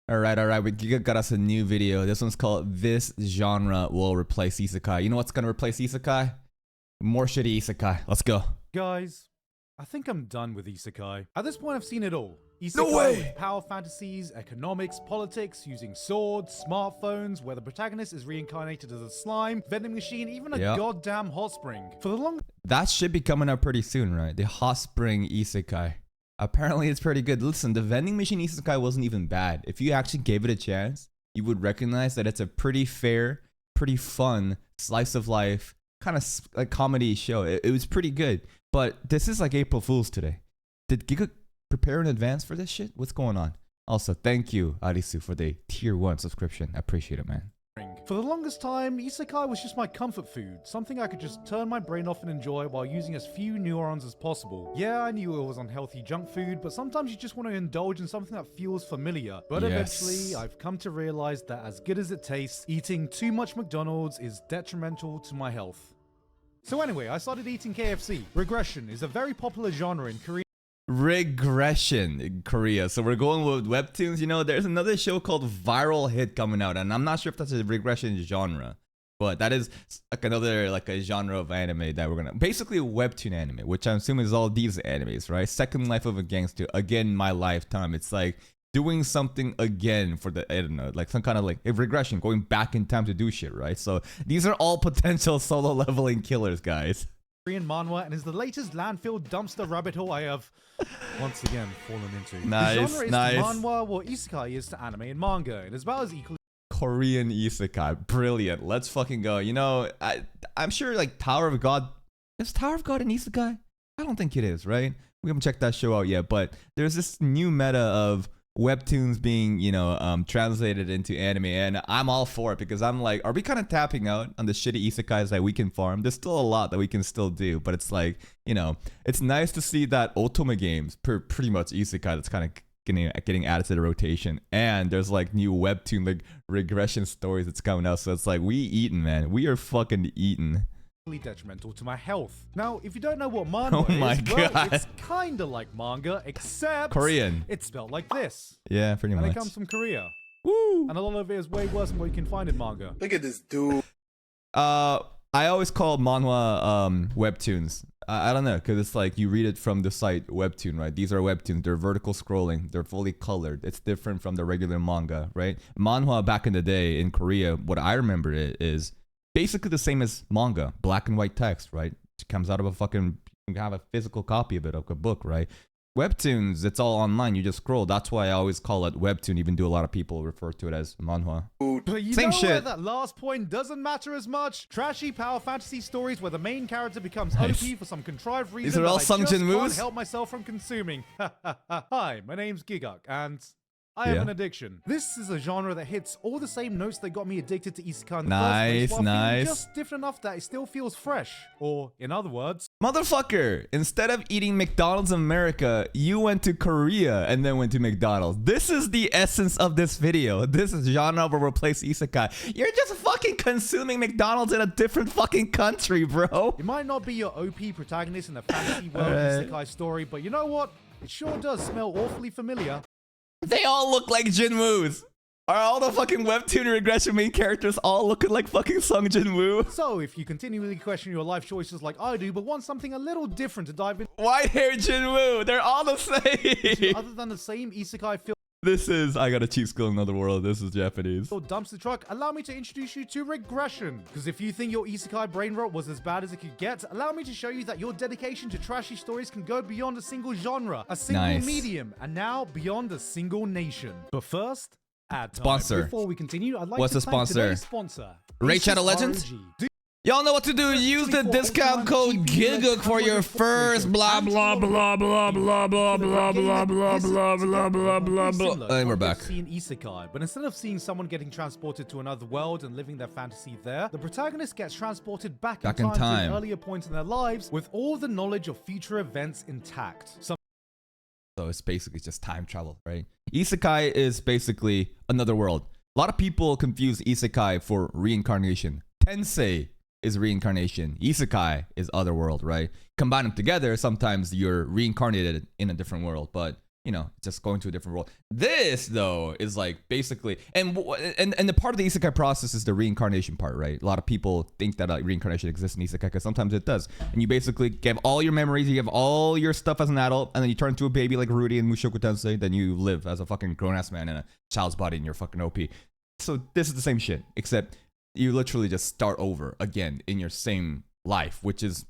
All right. We Gigguk got us a new video. This one's called "This Genre Will Replace Isekai." You know what's gonna replace Isekai? More shitty Isekai. Let's go. Guys, I think I'm done with Isekai. At this point, I've seen it all. Isekai No way! with power fantasies, economics, politics, using swords, smartphones, where the protagonist is reincarnated as a slime, vending machine, even a goddamn hot spring. For the long... That should be coming up pretty soon, right? The hot spring Isekai. Apparently, it's pretty good. Listen, the vending machine Isekai wasn't even bad. If you actually gave it a chance, you would recognize that it's a pretty fair, pretty fun, slice of life, kind of like comedy show. It was pretty good. But this is like April Fool's today. Did Gigguk prepare in advance for this shit? What's going on? Also, thank you, Arisu, for the tier 1 subscription. I appreciate it, man. For the longest time, Isekai was just my comfort food, something I could just turn my brain off and enjoy while using as few neurons as possible. Yeah, I knew it was unhealthy junk food, but sometimes you just want to indulge in something that feels familiar. But eventually, I've come to realize that as good as it tastes, eating too much McDonald's is detrimental to my health. So anyway, I started eating KFC. Regression is a very popular genre in Korea. Regression in Korea. So we're going with webtoons. You know, there's another show called Viral Hit coming out, and I'm not sure if that's a regression genre, but that is like another like a genre of anime that we're gonna basically a webtoon anime, which I'm assuming is all these animes, right? Second Life of a Gangster, again my lifetime. It's like doing something again for the, I don't know, like some kind of like a regression, going back in time to do shit, right? So these are all potential solo leveling killers, guys. Korean manhwa, and is the latest landfill dumpster rabbit hole I have once again fallen into. Nice, the genre is nice. to manhwa what isekai is to anime and manga, and is about as equally Korean isekai, brilliant. Let's fucking go. You know, I'm sure like Tower of God, is Tower of God an isekai? I don't think it is, right? We haven't checked that show out yet, but there's this new meta of webtoons being, you know, translated into anime, and I'm all for it because I'm like, are we kind of tapping out on the shitty isekais that we can farm? There's still a lot that we can still do, but it's like, you know, it's nice to see that Otome games, pretty much isekai, that's kind of getting added to the rotation, and there's like new webtoon like regression stories that's coming out, so it's like we eating, man. We are fucking eating. Detrimental to my health. Now, if you don't know what manhwa is, well, it's kinda like manga, except Korean. It's spelled like this. Yeah, pretty much. And it comes from Korea. Woo! And a lot of it is way worse than what you can find in manga. Look at this dude. I always call manhwa webtoons. I don't know, because it's like you read it from the site webtoon, right? These are webtoons. They're vertical scrolling. They're fully colored. It's different from the regular manga, right? Manhwa back in the day in Korea, what I remember it is basically the same as manga, black and white text, right? It comes out of a fucking, you can have a physical copy of it, of a book, right? Webtoons, it's all online. You just scroll. That's why I always call it webtoon, even though a lot of people refer to it as manhwa. But you Same know shit. where that last point doesn't matter as much? Trashy power fantasy stories where the main character becomes OP for some contrived reason These are all that I just Sung Jin can't moves? help myself from consuming. Hi, my name's Gigguk, and I have an addiction. This is a genre that hits all the same notes that got me addicted to isekai in the first place, while feeling just different enough that it still feels fresh. Or, in other words, Motherfucker, instead of eating McDonald's in America, you went to Korea and then went to McDonald's. This is the essence of this video. This is genre will replace isekai. You're just fucking consuming McDonald's in a different fucking country, bro. it might not be your OP protagonist in a fantasy world isekai story, but you know what? It sure does smell awfully familiar. They all look like Jinwoos. Are all the fucking webtoon regression main characters all looking like fucking Sung Jin-woo? So, if you continually question your life choices like I do, but want something a little different to dive into, White hair Jin-woo. They're all the same. other than the same isekai film This is I Got a Cheat Skill in Another World. This is Japanese. or dumpster truck, allow me to introduce you to regression. Because if you think your isekai brain rot was as bad as it could get, allow me to show you that your dedication to trashy stories can go beyond a single genre, a single medium, and now beyond a single nation. But first, ad time. Sponsor. Before we continue, I'd like What's to the thank sponsor? today's sponsor. Raid Shadow Legends? Y'all know what to do. Use the discount code Gigguk for your first blah blah blah blah blah blah blah blah blah blah blah blah blah blah. And we're back. Seen isekai, but instead of seeing someone getting transported to another world and living their fantasy there, the protagonist gets transported back in time to an earlier point in their lives with all the knowledge of future events intact. So it's basically just time travel, right? Isekai is basically another world. A lot of people confuse isekai for reincarnation. Tensei is reincarnation. Isekai is other world, right? Combine them together, sometimes you're reincarnated in a different world, but you know, just going to a different world. This though is like basically, and the part of the isekai process is the reincarnation part, right? A lot of people think that reincarnation exists in isekai because sometimes it does, and you basically give all your memories, you give all your stuff as an adult, and then you turn into a baby like Rudy and Mushoku Tensei. Then you live as a fucking grown ass man in a child's body, and you're fucking OP. So this is the same shit, except you literally just start over again in your same life, which is.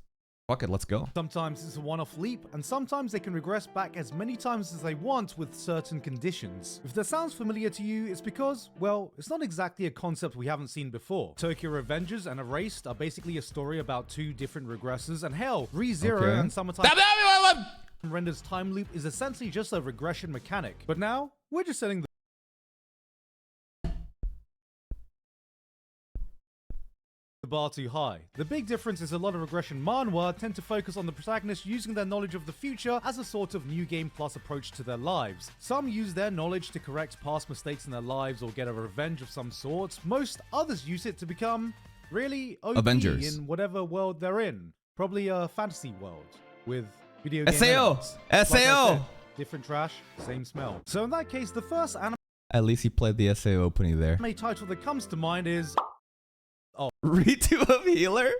Fuck it, let's go. Sometimes it's a one-off leap, and sometimes they can regress back as many times as they want with certain conditions. If that sounds familiar to you, it's because, well, it's not exactly a concept we haven't seen before. Tokyo Revengers and Erased are basically a story about two different regressors, and hell, ReZero and Summertime Render's time loop is essentially just a regression mechanic. But now, we're just setting the bar too high. The big difference is a lot of regression manhwa tend to focus on the protagonist using their knowledge of the future as a sort of new game plus approach to their lives. Some use their knowledge to correct past mistakes in their lives or get a revenge of some sort. Most others use it to become really OP Avengers in whatever world they're in. Probably a fantasy world with video game SAO! elements. Like I SAO! said, different trash, same smell. So in that case, the first At least he played the SAO opening there. anime title that comes to mind is Ritu of Healer?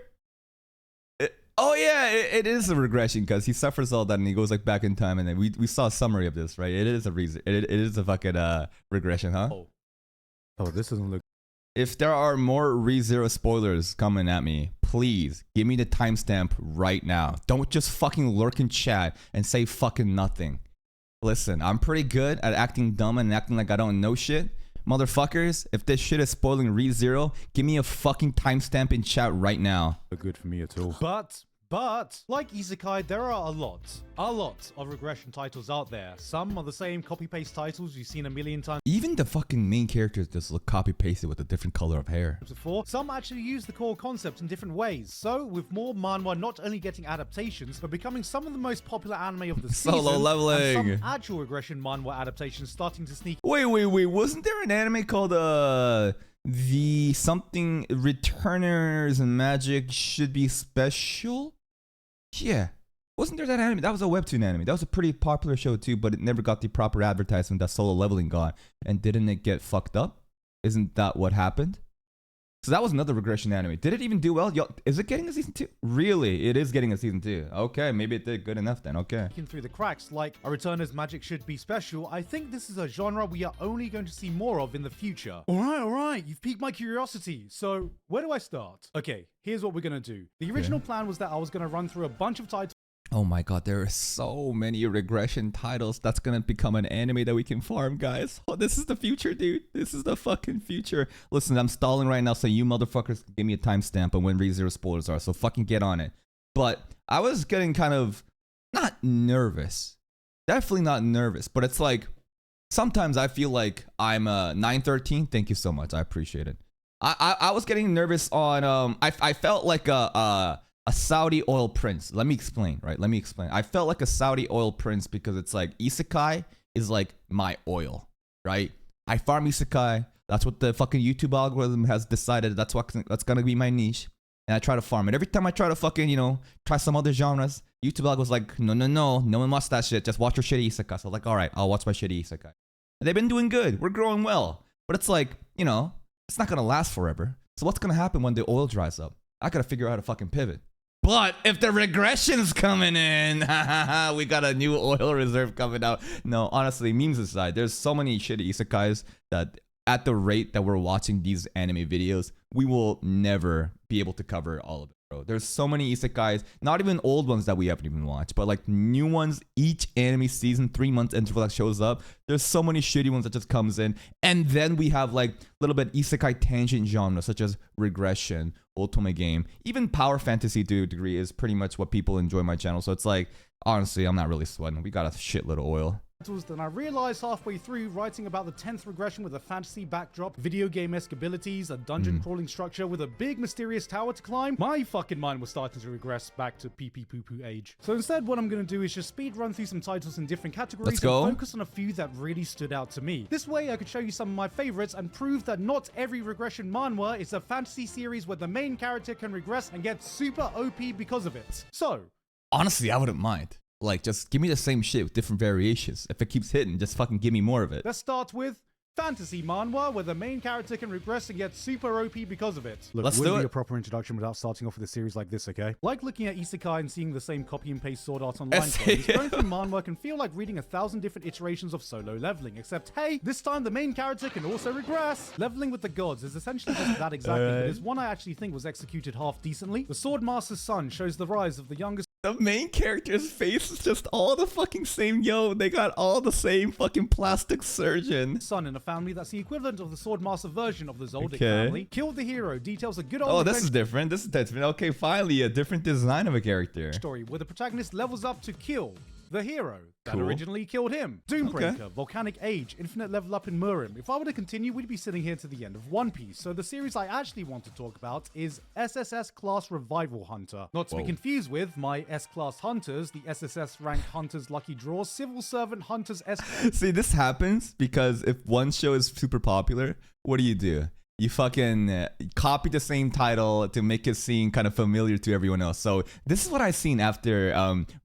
Oh yeah, it is a regression because he suffers all that and he goes like back in time, and then we saw a summary of this, right? It is a reason. It is a fucking regression, huh? Oh, this doesn't look. If there are more ReZero spoilers coming at me, please give me the timestamp right now. Don't just fucking lurk in chat and say fucking nothing. Listen, I'm pretty good at acting dumb and acting like I don't know shit. Motherfuckers, if this shit is spoiling ReZero, give me a fucking timestamp in chat right now. Not good for me at all. But, like Isekai, there are a lot of regression titles out there. Some are the same copy-paste titles you've seen a million times Even the fucking main characters just look copy-pasted with a different color of hair. before. Some actually use the core concept in different ways. So, with more manhwa not only getting adaptations, but becoming some of the most popular anime of the season, Solo leveling. and some actual regression manhwa adaptations starting to sneak Wait, wasn't there an anime called the something Returners Magic Should Be Special? Yeah. Wasn't there that anime? That was a webtoon anime. That was a pretty popular show too, but it never got the proper advertisement that Solo Leveling got. And didn't it get fucked up? Isn't that what happened? So that was another regression anime. Did it even do well? Yo, is it getting a season 2? Really? It is getting a season 2. Okay, maybe it did good enough then. Okay. through the cracks, like A Returner's Magic Should Be Special. I think this is a genre we are only going to see more of in the future. Alright, you've piqued my curiosity. So, where do I start? Okay, here's what we're gonna do. The original plan was that I was gonna run through a bunch of titles Oh my god, there are so many regression titles that's gonna become an anime that we can farm, guys. Oh, this is the future, dude. This is the fucking future. Listen, I'm stalling right now, so you motherfuckers give me a timestamp on when ReZero spoilers are, so fucking get on it. But I was getting kind of, not nervous. Definitely not nervous, but it's like, sometimes I feel like I'm 913. Thank you so much, I appreciate it. I was getting nervous on, I felt like a Saudi oil prince. Let me explain, right? Let me explain. I felt like a Saudi oil prince because it's like Isekai is like my oil, right? I farm Isekai. That's what the fucking YouTube algorithm has decided. That's gonna be my niche. And I try to farm it. Every time I try to fucking, you know, try some other genres, YouTube algorithm's like, no one wants that shit. Just watch your shitty Isekai. So I'm like, all right, I'll watch my shitty Isekai. And they've been doing good. We're growing well. But it's like, you know, it's not gonna last forever. So what's gonna happen when the oil dries up? I gotta figure out how to fucking pivot. But if the regression's coming in, we got a new oil reserve coming out. No, honestly, memes aside, there's so many shitty isekais that at the rate that we're watching these anime videos, we will never be able to cover all of it, bro. There's so many isekais, not even old ones that we haven't even watched, but like new ones each anime season, 3 months interval that shows up. There's so many shitty ones that just comes in. And then we have like a little bit isekai tangent genre, such as regression, ultimate game, even power fantasy to a degree is pretty much what people enjoy my channel. So it's like, honestly, I'm not really sweating. We got a shitload of oil. Then I realized halfway through writing about the 10th regression with a fantasy backdrop, video game-esque abilities, a dungeon crawling structure with a big mysterious tower to climb, my fucking mind was starting to regress back to pee-pee poo-poo age. So instead, what I'm gonna do is just speed run through some titles in different categories Let's go. and focus on a few that really stood out to me. This way, I could show you some of my favorites and prove that not every regression manhwa is a fantasy series where the main character can regress and get super OP because of it. So, Honestly, I wouldn't mind. Like, just give me the same shit with different variations. If it keeps hitting, just fucking give me more of it. Let's start with fantasy manhwa, where the main character can regress and get super OP because of it. Look, Let's it wouldn't do be it. a proper introduction without starting off with a series like this, okay? Like looking at Isekai and seeing the same copy and paste sword art online clones, going through manhwa can feel like reading 1,000 different iterations of solo leveling, except hey, this time the main character can also regress. Leveling with the gods is essentially just that exactly, but is one I actually think was executed half decently. The Sword Master's son shows the rise of the youngest The main character's face is just all the fucking same. Yo, they got all the same fucking plastic surgeon. son in a family that's the equivalent of the Sword Master version of the Zoldyck Okay. family. Killed the hero details a good old Oh, this is adventure different. This is different. Okay, finally, a different design of a character. story where the protagonist levels up to kill the hero that Cool. originally killed him. Doombreaker, Volcanic Age, Infinite Level Up in Murim. If I were to continue, we'd be sitting here to the end of One Piece. So the series I actually want to talk about is SSS Class Revival Hunter. Not to be Whoa. confused with my S-Class Hunters, the SSS Rank Hunters Lucky Draw, Civil Servant Hunters S. See, this happens because if one show is super popular, what do? You fucking copy the same title to make it seem kind of familiar to everyone else. So this is what I seen after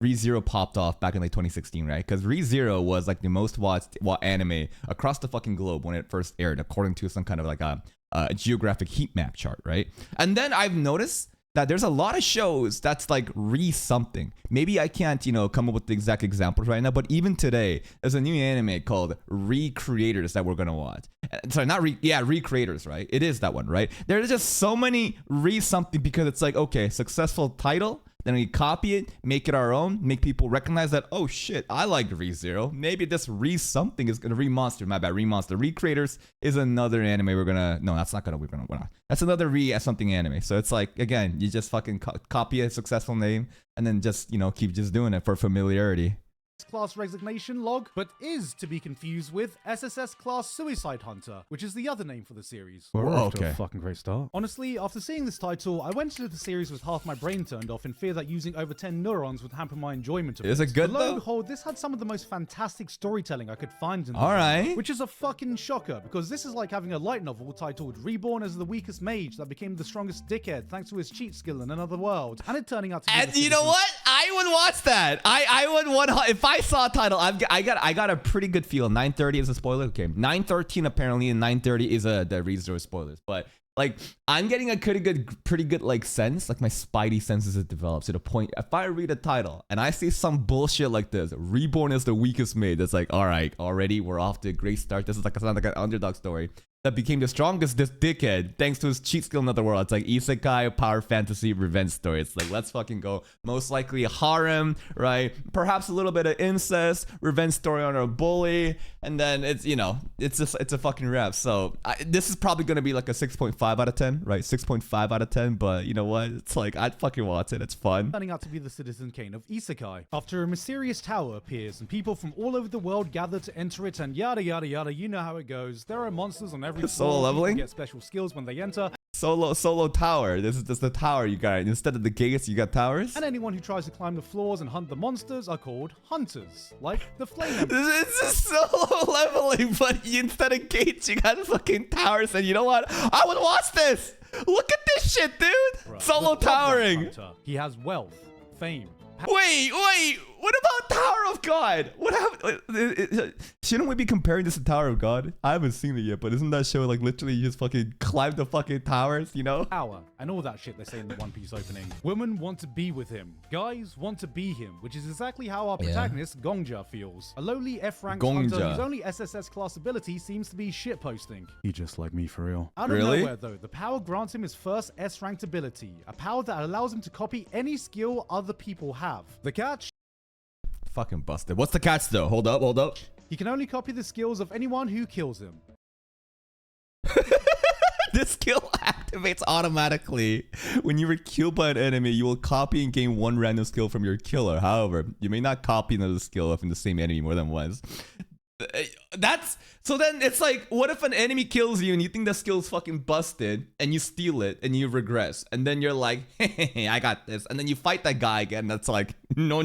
ReZero popped off back in like 2016, right? Because ReZero was like the most watched anime across the fucking globe when it first aired, according to some kind of like a geographic heat map chart, right? And then I've noticed that there's a lot of shows that's like something. Maybe I can't, come up with the exact examples right now, but even today, there's a new anime called Recreators that we're gonna watch. Sorry, not Recreators, right? It is that one, right? There's just so many something because it's like, okay, successful title, then we copy it, make it our own, make people recognize that, oh shit, I like ReZero. Maybe this something is gonna Remonster. My bad, Remonster. Recreators is another anime we're gonna. No, that's not gonna. We're not. That's another something anime. So it's like, again, you just fucking copy a successful name and then just keep just doing it for familiarity. Class resignation log, but is to be confused with SSS Class Suicide Hunter, which is the other name for the series. We're off to a fucking great start. Honestly, after seeing this title, I went into the series with half my brain turned off in fear that using over 10 neurons would hamper my enjoyment of it. Is it good But lo though? and behold, this had some of the most fantastic storytelling I could find in the All genre, right. which is a fucking shocker, because this is like having a light novel titled Reborn as the Weakest Mage that became the strongest dickhead thanks to his cheat skill in another world, and it turning out to be And the you know citizen- what? I would watch that. I would want if I saw a title. I got a pretty good feel. 9:30 is a spoiler. Okay, 9:13 apparently, and 9:30 is the ReZero spoilers. But like, I'm getting a pretty good like sense. Like my spidey senses it develops to the point. If I read a title and I see some bullshit like this, Reborn is the weakest made. It's like, all right, already we're off to a great start. This is like sounds like an underdog story that became the strongest, this dickhead, thanks to his cheat skill in another world. It's like Isekai, power fantasy, revenge story. It's like, let's fucking go. Most likely a harem, right? Perhaps a little bit of incest, revenge story on a bully, and then it's, it's a fucking wrap. So this is probably going to be like a 6.5 out of 10, right? 6.5 out of 10, but you know what? It's like, I'd fucking watch it. It's fun. Turning out to be the Citizen Kane of Isekai. After a mysterious tower appears and people from all over the world gather to enter it and yada yada yada, you know how it goes. There are monsters on every Solo floor. People leveling? get special skills when they enter, Solo tower. This is just the tower you got. Instead of the gates, you got towers. and anyone who tries to climb the floors and hunt the monsters are called hunters, like the Flame Emperor. This is solo leveling, but instead of gates, you got fucking towers. And you know what? I would watch this. Look at this shit, dude. Solo The Bloodline towering. Hunter. He has wealth, fame. Wait. What about Tower of God? What happened? Shouldn't we be comparing this to Tower of God? I haven't seen it yet, but isn't that show like literally you just fucking climb the fucking towers, Power, and all that shit they say in the One Piece opening. Women want to be with him. Guys want to be him, which is exactly how our protagonist, Gongja, feels. A lowly F-rank hunter Gongja. whose only SSS class ability seems to be shitposting. He just like me for real. Out of Really? nowhere, though, the power grants him his first S-ranked ability, a power that allows him to copy any skill other people have. The catch? Fucking busted. What's the catch though? Hold up. He can only copy the skills of anyone who kills him. This skill activates automatically. When you were killed by an enemy, you will copy and gain one random skill from your killer. However, you may not copy another skill from the same enemy more than once. So then it's like, what if an enemy kills you and you think the skill's fucking busted and you steal it and you regress and then you're like, hey, I got this, and then you fight that guy again. That's like, no,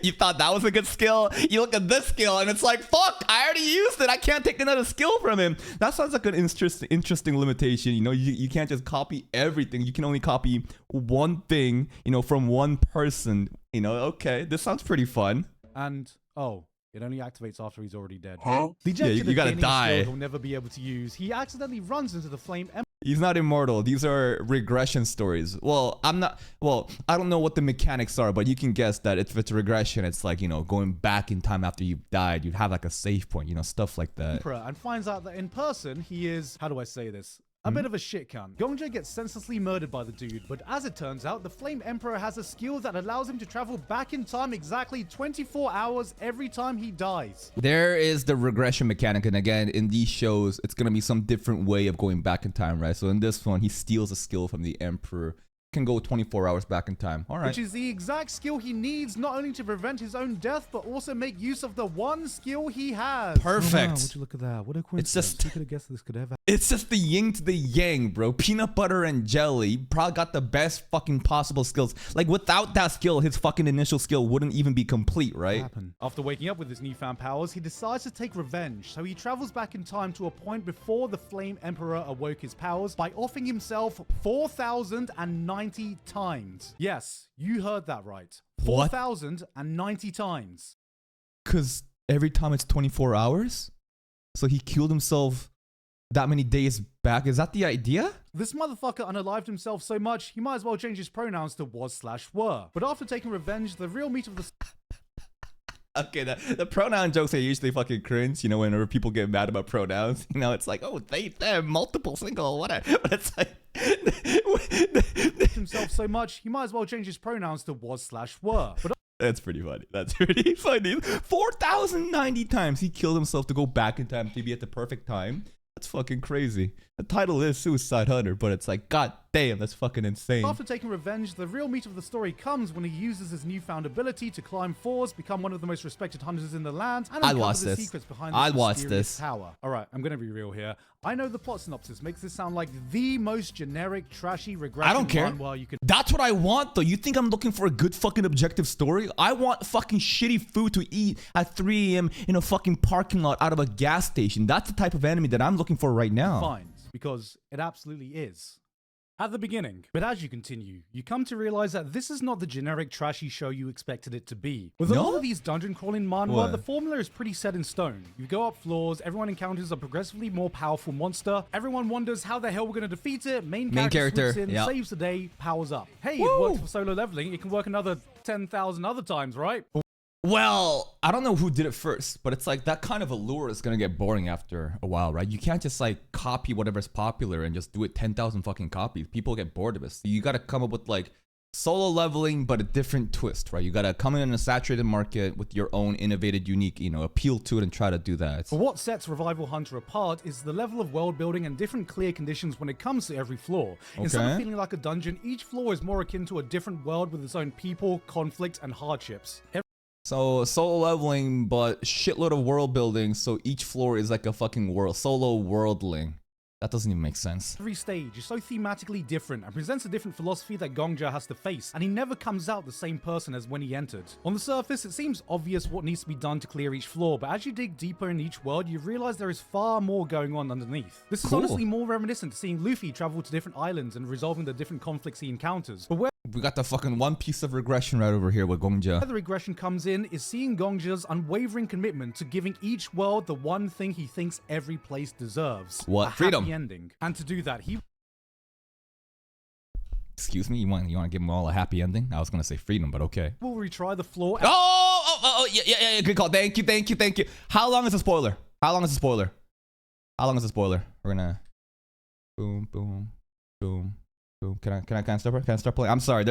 you thought that was a good skill. You look at this skill and it's like, fuck, I already used it. I can't take another skill from him. That sounds like an interesting limitation. You can't just copy everything. You can only copy one thing, from one person You know, okay, this sounds pretty fun. And, oh, it only activates after he's already dead. Huh? The Yeah, you ejection gotta is gaining a die. skill he'll never be able to use. He accidentally runs into the flame He's not immortal. These are regression stories. Well, I don't know what the mechanics are, but you can guess that if it's regression, it's like, you know, going back in time after you've died. You'd have like a save point, you know, stuff like that. Emperor, and finds out that in person, he is, how do I say this? A bit of a shit cunt. Gongja gets senselessly murdered by the dude, but as it turns out, the Flame Emperor has a skill that allows him to travel back in time exactly 24 hours every time he dies. There is the regression mechanic, and again, in these shows, it's gonna be some different way of going back in time, right? So in this one, he steals a skill from the Emperor. Can go 24 hours back in time. All right. Which is the exact skill he needs, not only to prevent his own death, but also make use of the one skill he has. Perfect. Oh, wow, would you look at that? What a coincidence. just- Who could have guessed this could ever It's just the yin to the yang, bro. Peanut butter and jelly probably got the best fucking possible skills. Like, without that skill, his fucking initial skill wouldn't even be complete, right? happen. After waking up with his newfound powers, he decides to take revenge, so he travels back in time to a point before the Flame Emperor awoke his powers by offing himself 4,090 times. Yes, you heard that right. What? 4,090 times. Because every time it's 24 hours? So he killed himself that many days back? Is that the idea? This motherfucker unalived himself so much, he might as well change his pronouns to was/were. But after taking revenge, the real meat of the Okay, the pronoun jokes are usually fucking cringe, you know, whenever people get mad about pronouns. You know, it's like, oh, they're multiple, single, whatever. But it's like... himself so much, he might as well change his pronouns to was/were. But That's pretty funny. That's pretty funny. 4,090 times he killed himself to go back in time to be at the perfect time. That's fucking crazy. The title is Suicide Hunter, but it's like, god damn, that's fucking insane. after taking revenge, the real meat of the story comes when he uses his newfound ability to climb floors, become one of the most respected hunters in the land, and I'd uncover watch the this. secrets behind I'd this watch mysterious this. tower. Alright, I'm gonna be real here. I know the plot synopsis makes this sound like the most generic, trashy regression I don't care. manhwa you can That's what I want, though. You think I'm looking for a good fucking objective story? I want fucking shitty food to eat at 3 a.m. in a fucking parking lot out of a gas station. That's the type of anime that I'm looking for right now. find, because it absolutely is. At the beginning, but as you continue, you come to realize that this is not the generic trashy show you expected it to be. With a No? lot of these dungeon crawling manhwa, What? the formula is pretty set in stone. You go up floors, everyone encounters a progressively more powerful monster, everyone wonders how the hell we're gonna defeat it, main character swoops in, yeah. saves the day, powers up. Hey, Woo! it works for solo leveling, it can work another 10,000 other times, right? Well, I don't know who did it first, but it's like that kind of allure is gonna get boring after a while, right? You can't just like copy whatever's popular and just do it 10,000 fucking copies. People get bored of it. So you gotta come up with like solo leveling, but a different twist, right? You gotta come in a saturated market with your own innovative, unique, you know, appeal to it and try to do that. But what sets Revival Hunter apart is the level of world building and different clear conditions when it comes to every floor. Instead of Okay. feeling like a dungeon, each floor is more akin to a different world with its own people, conflict, and hardships. So solo leveling, but shitload of world building. So each floor is like a fucking world, solo worldling. That doesn't even make sense. Every stage is so thematically different and presents a different philosophy that Gongja has to face, and he never comes out the same person as when he entered. On the surface, it seems obvious what needs to be done to clear each floor, but as you dig deeper in each world, you realize there is far more going on underneath. This is Cool. honestly more reminiscent to seeing Luffy travel to different islands and resolving the different conflicts he encounters. But where We got the fucking one piece of regression right over here with Gongja. the regression comes in is seeing Gongja's unwavering commitment to giving each world the one thing he thinks every place deserves. What? A Freedom. happy ending. And to do that, he Excuse me, you want to give them all a happy ending? I was gonna say freedom, but okay. will retry the floor. Yeah, good call. Thank you. How long is the spoiler? How long is the spoiler? We're gonna boom. Can I start playing? I'm sorry.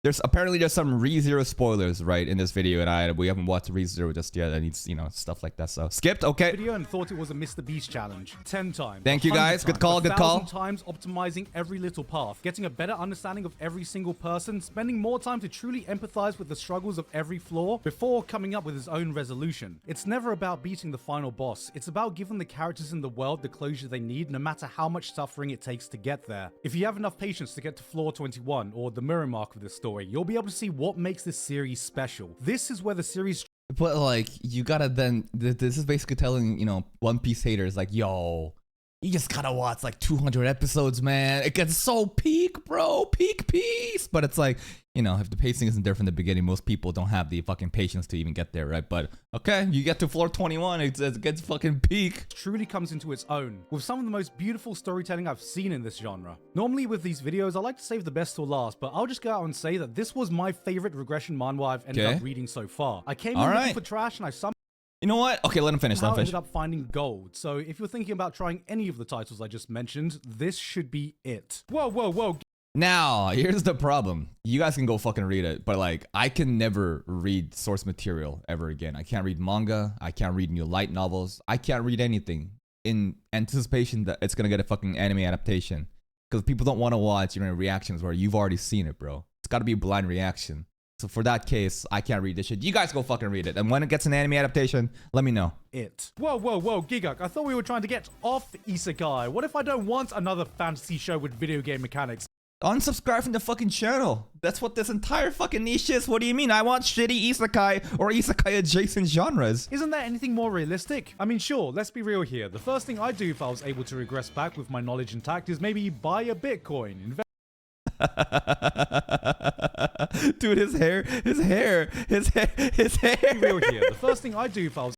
There's apparently some ReZero spoilers right in this video, and we haven't watched ReZero just yet. And it's, you know, stuff like that. So skipped. Okay. Video and thought it was a Mr. Beast challenge. 10 times. Thank you, 100 guys. Good times, call, good call. 1,000 times optimizing every little path, getting a better understanding of every single person, spending more time to truly empathize with the struggles of every floor before coming up with his own resolution. It's never about beating the final boss. It's about giving the characters in the world the closure they need, no matter how much suffering it takes to get there. If you have enough patience to get to floor 21, or the mirror mark of this story, you'll be able to see what makes this series special. This is where the series But like, you gotta then. This is basically telling, you know, One Piece haters like, yo, you just gotta watch like 200 episodes, man. It gets so peak, bro, peak piece. But it's like, you know, if the pacing isn't there from the beginning, most people don't have the fucking patience to even get there, right? But okay, you get to floor 21, it gets fucking peak. Truly comes into its own, with some of the most beautiful storytelling I've seen in this genre. Normally with these videos, I like to save the best till last, but I'll just go out and say that this was my favorite regression manhwa I've ended up reading so far. I came in looking for trash and I somehow You know what? Okay, let him finish. ended up finding gold. So if you're thinking about trying any of the titles I just mentioned, this should be it. Whoa, whoa, whoa. Now, here's the problem. You guys can go fucking read it, but like, I can never read source material ever again. I can't read manga. I can't read new light novels. I can't read anything in anticipation that it's gonna get a fucking anime adaptation. Because people don't want to watch, you know, reactions where you've already seen it, bro. It's gotta be a blind reaction. So for that case, I can't read this shit. You guys go fucking read it. And when it gets an anime adaptation, let me know. Whoa, whoa, whoa, Gigguk. I thought we were trying to get off Isekai. What if I don't want another fantasy show with video game mechanics? Unsubscribe from the fucking channel. That's what this entire fucking niche is. What do you mean? I want shitty isekai or isekai adjacent genres. Isn't there anything more realistic? I mean, sure, let's be real here. The first thing I'd do if I was able to regress back with my knowledge intact is maybe buy a Bitcoin. Dude, his hair. Be real here. The first thing I'd do if I was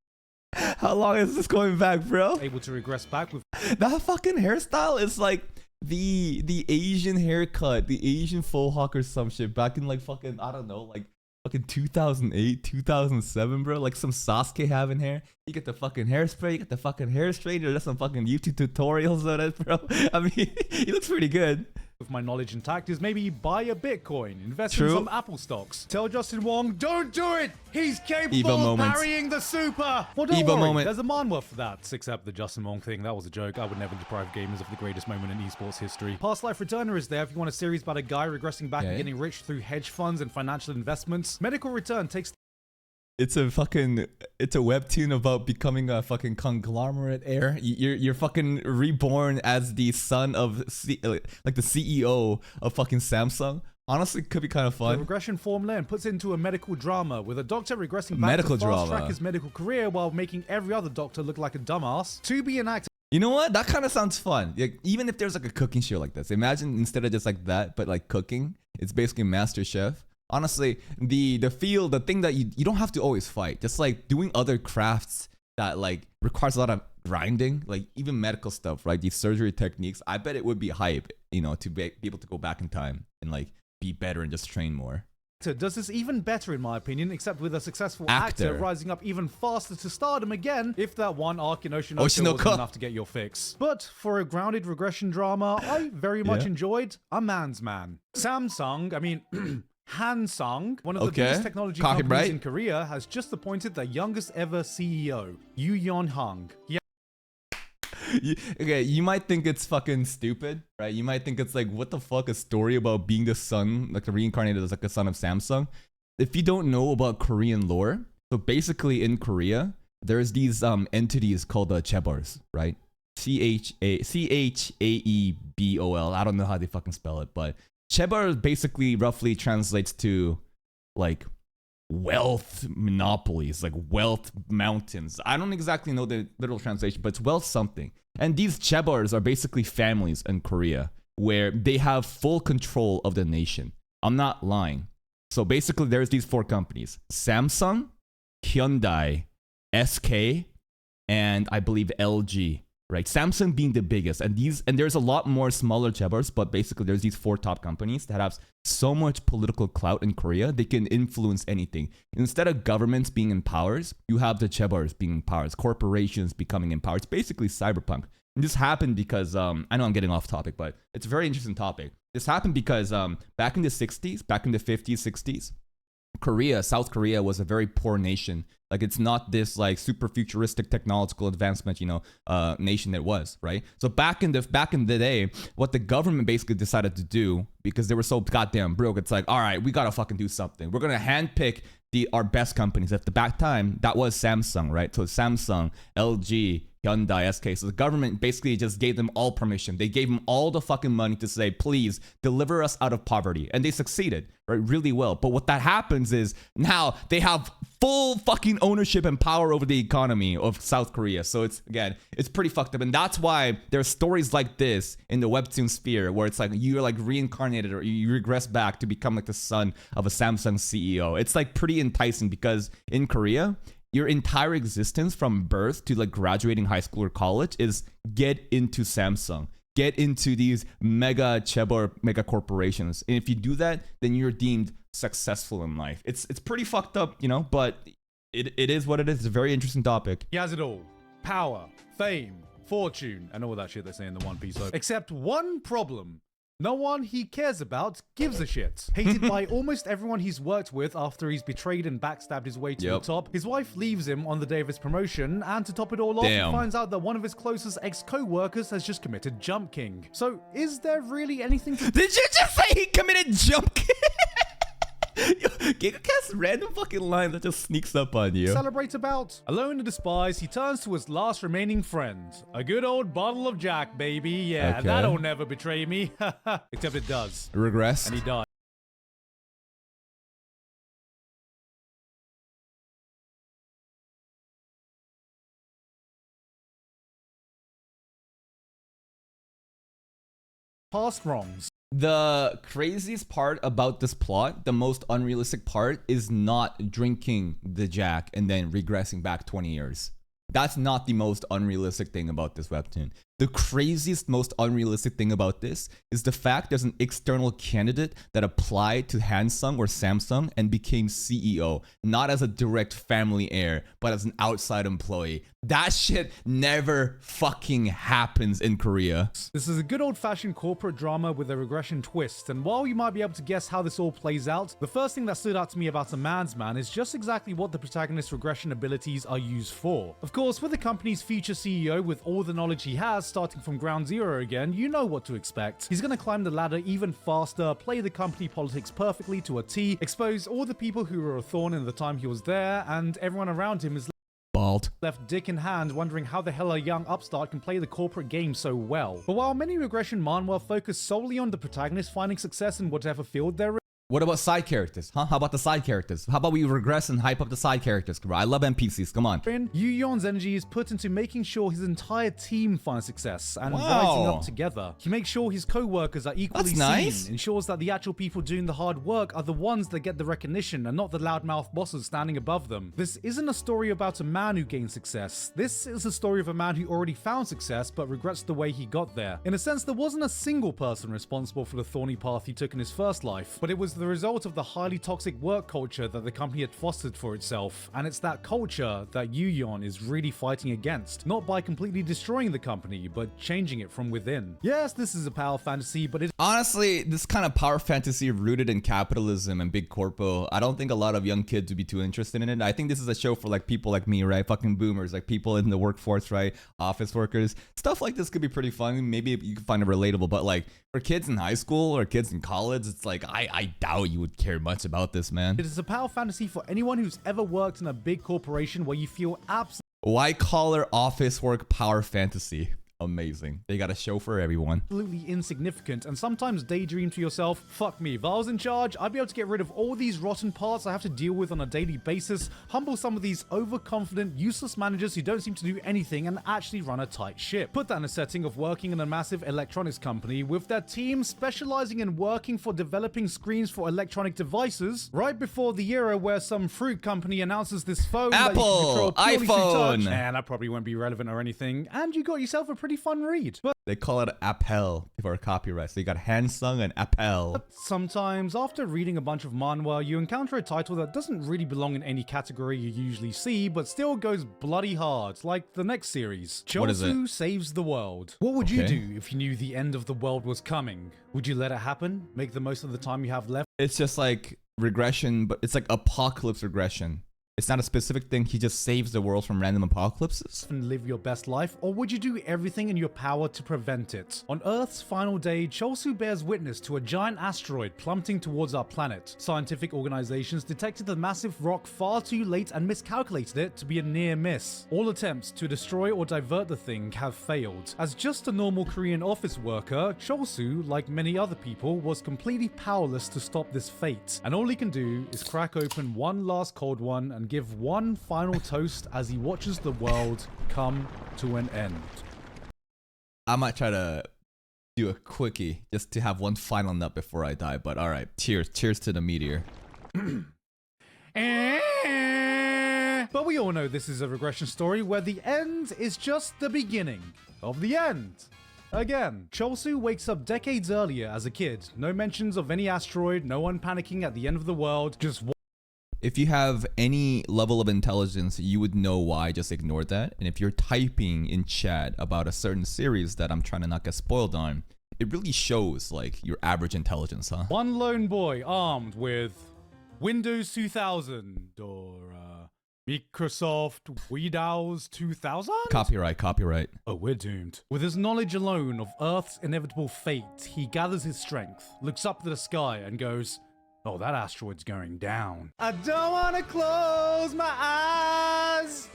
How long is this going back, bro? able to regress back with That fucking hairstyle is like the Asian haircut, the Asian faux hawk or some shit back in like fucking, I don't know, like fucking 2008, 2007, bro. Like some Sasuke having hair. You get the fucking hairspray, you get the fucking hair straightener. There's some fucking YouTube tutorials on it, bro. I mean, he looks pretty good. With my knowledge intact is maybe buy a Bitcoin, invest in some Apple stocks. Tell Justin Wong, don't do it! He's capable of parrying the super! Well, don't worry, there's a manhwa for that. Except the Justin Wong thing, that was a joke. I would never deprive gamers of the greatest moment in esports history. Past Life Returner is there if you want a series about a guy regressing back and getting rich through hedge funds and financial investments. Medical Return takes... It's a webtoon about becoming a fucking conglomerate heir. You're fucking reborn as the son of like the CEO of fucking Samsung. Honestly, could be kind of fun. The regression formula and puts it into a medical drama with a doctor regressing back to fast track his medical career while making every other doctor look like a dumbass. To be an actor. You know what? That kind of sounds fun. Like, even if there's like a cooking show like this, imagine instead of just like that, but like cooking, it's basically Master Chef. Honestly, the thing that you don't have to always fight. Just like doing other crafts that like requires a lot of grinding, like even medical stuff, right? These surgery techniques. I bet it would be hype, you know, to be able to go back in time and like be better and just train more. Does this even better in my opinion, except with a successful actor rising up even faster to stardom again if that one arc in Oshinoko wasn't enough to get your fix. But for a grounded regression drama, I very much enjoyed A Man's Man. Samsung, I mean Hansung, one of the biggest technology companies in Korea, has just appointed their youngest ever CEO, Yoo Yeon-hung. You might think it's fucking stupid, right? You might think it's like, what the fuck, a story about being the son, like reincarnated as like a son of Samsung. If you don't know about Korean lore, so basically in Korea, there's these entities called chaebol, right? Chaebol. I don't know how they fucking spell it, but chaebol basically roughly translates to like wealth monopolies, like wealth mountains. I don't exactly know the literal translation, but it's wealth something. And these chaebols are basically families in Korea where they have full control of the nation. I'm not lying. So basically there's these four companies: Samsung, Hyundai, SK, and I believe LG. Right, Samsung being the biggest, and there's a lot more smaller chaebols, but basically there's these four top companies that have so much political clout in Korea, they can influence anything. Instead of governments being in powers, you have the chaebols being in powers, corporations becoming in power. It's basically cyberpunk. And this happened because, I know I'm getting off topic, but it's a very interesting topic. This happened because back in the 60s, back in the 50s, 60s, South Korea was a very poor nation. Like, it's not this like super futuristic technological advancement, you know, nation it was, right? So back in the day, what the government basically decided to do, because they were so goddamn broke, it's like, all right, we gotta fucking do something. We're gonna handpick our best companies. At the back time, that was Samsung, right? So Samsung, LG, Hyundai, SK. So the government basically just gave them all permission. They gave them all the fucking money to say, please deliver us out of poverty. And they succeeded, right? Really well. But what that happens is now they have full fucking ownership and power over the economy of South Korea. So it's, again, it's pretty fucked up. And that's why there's stories like this in the webtoon sphere where it's like you're like reincarnated or you regress back to become like the son of a Samsung CEO. It's like pretty enticing because in Korea, your entire existence from birth to like graduating high school or college is get into Samsung, get into these mega chaebol, mega corporations. And if you do that, then you're deemed successful in life. It's pretty fucked up, you know, but it is what it is. It's a very interesting topic. He has it all. Power, fame, fortune, and all that shit they say in the One Piece. Except one problem. No one he cares about gives a shit. Hated by almost everyone he's worked with after he's betrayed and backstabbed his way to the top. His wife leaves him on the day of his promotion, and to top it all off, he finds out that one of his closest ex-co-workers has just committed jump king. So, is there really anything to— Did you just say he committed jump king? Gigguk has random fucking line that just sneaks up on you. Celebrate about? Alone and despised, he turns to his last remaining friend. A good old bottle of Jack, baby. Yeah, that'll never betray me. Except it does. Regress. And he dies. Past wrongs. The craziest part about this plot, the most unrealistic part, is not drinking the Jack and then regressing back 20 years. That's not the most unrealistic thing about this webtoon. The craziest, most unrealistic thing about this is the fact there's an external candidate that applied to Hansung or Samsung and became CEO, not as a direct family heir, but as an outside employee. That shit never fucking happens in Korea. This is a good old-fashioned corporate drama with a regression twist, and while you might be able to guess how this all plays out, the first thing that stood out to me about A Man's Man is just exactly what the protagonist's regression abilities are used for. Of course, with the company's future CEO with all the knowledge he has, starting from ground zero again, you know what to expect. He's gonna climb the ladder even faster, play the company politics perfectly to a T, expose all the people who were a thorn in the time he was there, and everyone around him is Bald. left dick in hand wondering how the hell a young upstart can play the corporate game so well. But while many regression manhwa focus solely on the protagonist finding success in whatever field they're in, What about side characters? Huh? How about the side characters? How about we regress and hype up the side characters? I love NPCs. Come on. Yu Yeon's energy is put into making sure his entire team finds success and rising up together. He makes sure his co-workers are equally seen, ensures that the actual people doing the hard work are the ones that get the recognition and not the loudmouth bosses standing above them. This isn't a story about a man who gained success. This is a story of a man who already found success but regrets the way he got there. In a sense, there wasn't a single person responsible for the thorny path he took in his first life, but it was the result of the highly toxic work culture that the company had fostered for itself, and it's that culture that Yu Yeon is really fighting against, not by completely destroying the company, but changing it from within. Yes, this is a power fantasy, but it's honestly, this kind of power fantasy rooted in capitalism and big corpo, I don't think a lot of young kids would be too interested in it. I think this is a show for like people like me, right? Fucking boomers, like people in the workforce, right? Office workers. Stuff like this could be pretty fun. Maybe you can find it relatable, but like for kids in high school or kids in college, it's like I doubt you would care much about this, man. It is a power fantasy for anyone who's ever worked in a big corporation where you feel white collar office work power fantasy. Amazing. They got a show for everyone. Absolutely insignificant, and sometimes daydream to yourself, fuck me, if I was in charge, I'd be able to get rid of all these rotten parts I have to deal with on a daily basis, humble some of these overconfident, useless managers who don't seem to do anything, and actually run a tight ship. Put that in a setting of working in a massive electronics company with their team specializing in working for developing screens for electronic devices, right before the era where some fruit company announces this phone Apple, that you can control purely through touch, iPhone. and that probably won't be relevant or anything, and you got yourself a pretty fun read. But they call it Appel for copyright. So you got Hansung and Appel. Sometimes, after reading a bunch of manhwa, you encounter a title that doesn't really belong in any category you usually see, but still goes bloody hard, like the next series. What is it? Chosu Saves the World. What would you do if you knew the end of the world was coming? Would you let it happen? Make the most of the time you have left? It's just like regression, but it's like apocalypse regression. It's not a specific thing. He just saves the world from random apocalypses. And live your best life, or would you do everything in your power to prevent it? On Earth's final day, Chosu bears witness to a giant asteroid plummeting towards our planet. Scientific organizations detected the massive rock far too late and miscalculated it to be a near miss. All attempts to destroy or divert the thing have failed. As just a normal Korean office worker, Chosu, like many other people, was completely powerless to stop this fate. And all he can do is crack open one last cold one and give one final toast as he watches the world come to an end. I might try to do a quickie just to have one final nut before I die, but alright, cheers to the meteor. But we all know this is a regression story where the end is just the beginning of the end. Again, Chosu wakes up decades earlier as a kid. No mentions of any asteroid, no one panicking at the end of the world, just if you have any level of intelligence, you would know why I just ignored that. And if you're typing in chat about a certain series that I'm trying to not get spoiled on, it really shows like your average intelligence, huh? one lone boy armed with Windows 2000 or Microsoft Windows 2000? Copyright. Oh, we're doomed. With his knowledge alone of Earth's inevitable fate, he gathers his strength, looks up to the sky and goes, "Oh, that asteroid's going down. I don't want to close my eyes.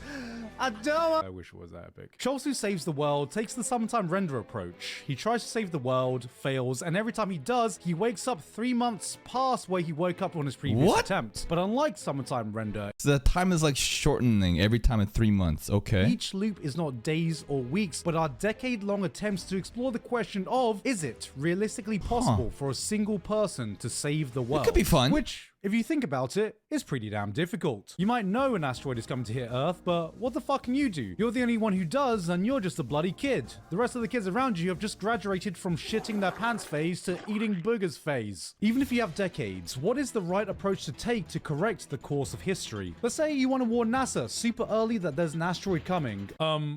I wish it was that epic." Chosu saves the world, takes the sometime render approach. He tries to save the world, fails, and every time he does, he wakes up 3 months past where he woke up on his previous attempt. But unlike summertime render, so the time is like shortening every time in 3 months, okay? Each loop is not days or weeks, but are decade-long attempts to explore the question of, is it realistically possible for a single person to save the world? It could be fun. Which, if you think about it, is pretty damn difficult. You might know an asteroid is coming to hit Earth, but what the fuck can you do? You're the only one who does, and you're just a bloody kid. The rest of the kids around you have just graduated from shitting their pants phase to eating boogers phase. Even if you have decades, what is the right approach to take to correct the course of history? Let's say you want to warn NASA super early that there's an asteroid coming.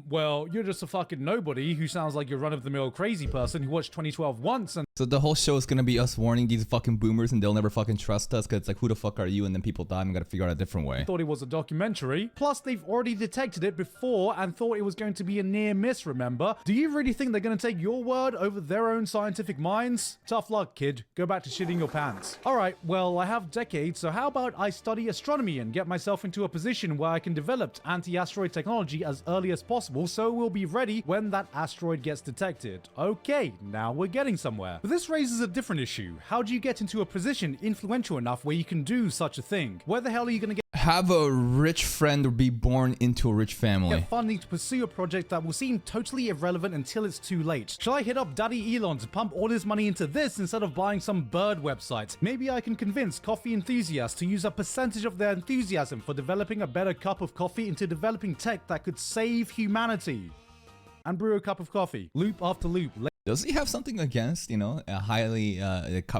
Well, you're just a fucking nobody who sounds like your run-of-the-mill crazy person who watched 2012 once and so the whole show is gonna be us warning these fucking boomers and they'll never fucking trust us because it's like, who the fuck are you? And then people die and we gotta figure out a different way. thought it was a documentary. Plus, they've already detected it before and thought it was going to be a near miss, remember? Do you really think they're gonna take your word over their own scientific minds? Tough luck, kid. Go back to shitting your pants. Alright, well, I have decades, so how about I study astronomy and get myself into a position where I can develop anti-asteroid technology as early as possible so we'll be ready when that asteroid gets detected. Okay, now we're getting somewhere. But this raises a different issue. How do you get into a position influential enough where you can do such a thing? Where the hell are you gonna get Have a rich friend or be born into a rich family? funding to pursue a project that will seem totally irrelevant until it's too late? Shall I hit up Daddy Elon to pump all his money into this instead of buying some bird website? Maybe I can convince coffee enthusiasts to use a percentage of their enthusiasm for developing a better cup of coffee into developing tech that could save humanity. And brew a cup of coffee. Loop after loop. Does he have something against, you know, a highly,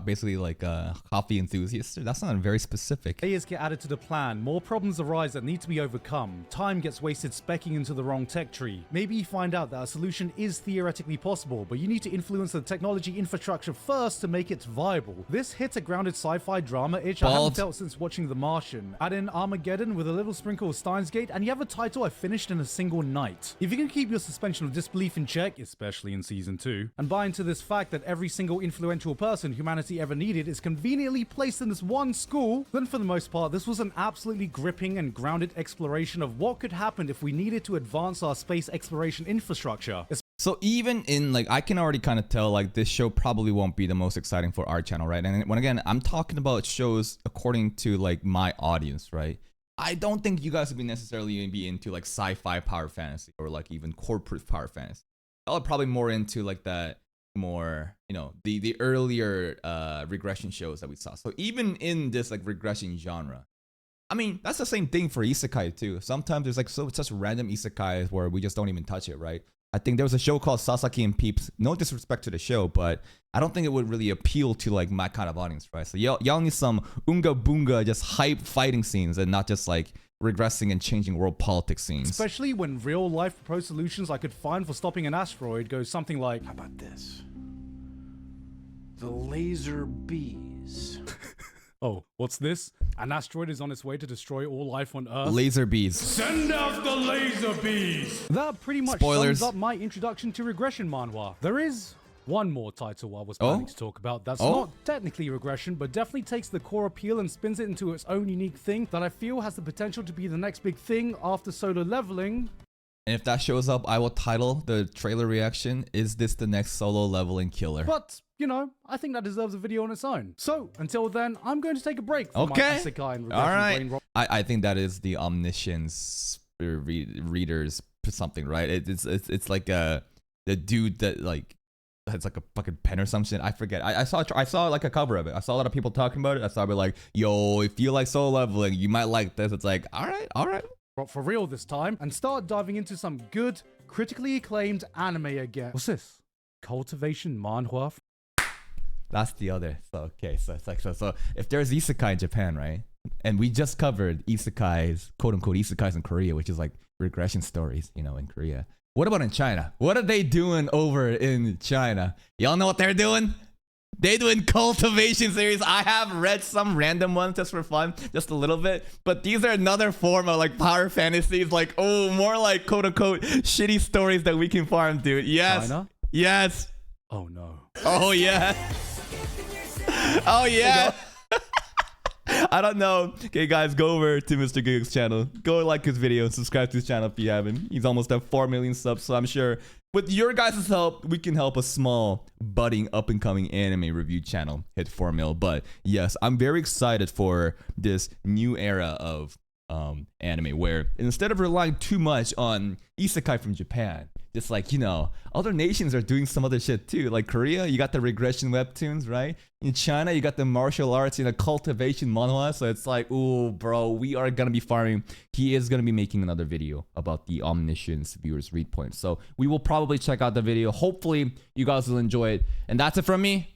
basically like a coffee enthusiast? That's not very specific. Layers get added to the plan, more problems arise that need to be overcome, time gets wasted specking into the wrong tech tree. Maybe you find out that a solution is theoretically possible, but you need to influence the technology infrastructure first to make it viable. This hits a grounded sci-fi drama itch I haven't felt since watching The Martian. Add in Armageddon with a little sprinkle of Steins Gate, and you have a title I finished in a single night. If you can keep your suspension of disbelief in check, especially in season 2, and buy into this fact that every single influential person humanity ever needed is conveniently placed in this one school, then for the most part, this was an absolutely gripping and grounded exploration of what could happen if we needed to advance our space exploration infrastructure. So even in like, I can already kind of tell like this show probably won't be the most exciting for our channel, right? And when again, I'm talking about shows according to like my audience, right? I don't think you guys would be necessarily be into like sci-fi power fantasy or like even corporate power fantasy. Y'all are probably more into like that more, you know, the earlier regression shows that we saw. So even in this like regression genre, I mean, that's the same thing for isekai too. Sometimes there's like such random isekais where we just don't even touch it, right? I think there was a show called Sasaki and Peeps. No disrespect to the show, but I don't think it would really appeal to like my kind of audience, right? So y'all need some unga boonga, just hype fighting scenes and not just like regressing and changing world politics scenes. Especially when real life proposed solutions I could find for stopping an asteroid goes something like, how about this? The laser bees. Oh, what's this? An asteroid is on its way to destroy all life on Earth. Laser bees. Send out the laser bees! That pretty much Spoilers. sums up my introduction to regression manhwa. There is one more title I was planning to talk about that's not technically regression, but definitely takes the core appeal and spins it into its own unique thing that I feel has the potential to be the next big thing after Solo Leveling. And if that shows up, I will title the trailer reaction, "Is this the next Solo Leveling killer?" But, you know, I think that deserves a video on its own. So, until then, I'm going to take a break from my Isekai and regression All right. brain rot. I think that is the omniscience readers something, right? It's like the dude that like has like a fucking pen or something. I forget. I saw like a cover of it. I saw a lot of people talking about it. I saw it like, yo, if you like Solo Leveling, you might like this. It's like, all right. But for real this time, and start diving into some good, critically acclaimed anime again. What's this? Cultivation manhwa? That's the other. So okay, so it's like so if there's Isekai in Japan, right? And we just covered Isekais, quote unquote Isekais in Korea, which is like regression stories, you know, in Korea. What about in China? What are they doing over in China? Y'all know what they're doing? They doing cultivation series. I have read some random ones just for fun, just a little bit. But these are another form of like power fantasies, like, oh, more like quote unquote shitty stories that we can farm, dude. Yes. China? Yes. Oh no. Oh yeah. Oh yeah. I don't know. Okay, guys, go over to Mr. Gigguk's channel. Go like his video and subscribe to his channel if you haven't. He's almost at 4 million subs, so I'm sure with your guys' help, we can help a small, budding, up-and-coming anime review channel hit 4 mil. But yes, I'm very excited for this new era of anime where instead of relying too much on Isekai from Japan, just like, you know, other nations are doing some other shit too. Like Korea, you got the regression webtoons, right? In China, you got the martial arts and the cultivation manhwa. So it's like, ooh, bro, we are gonna be farming. He is gonna be making another video about the omniscience viewers read points. So we will probably check out the video. Hopefully, you guys will enjoy it. And that's it from me.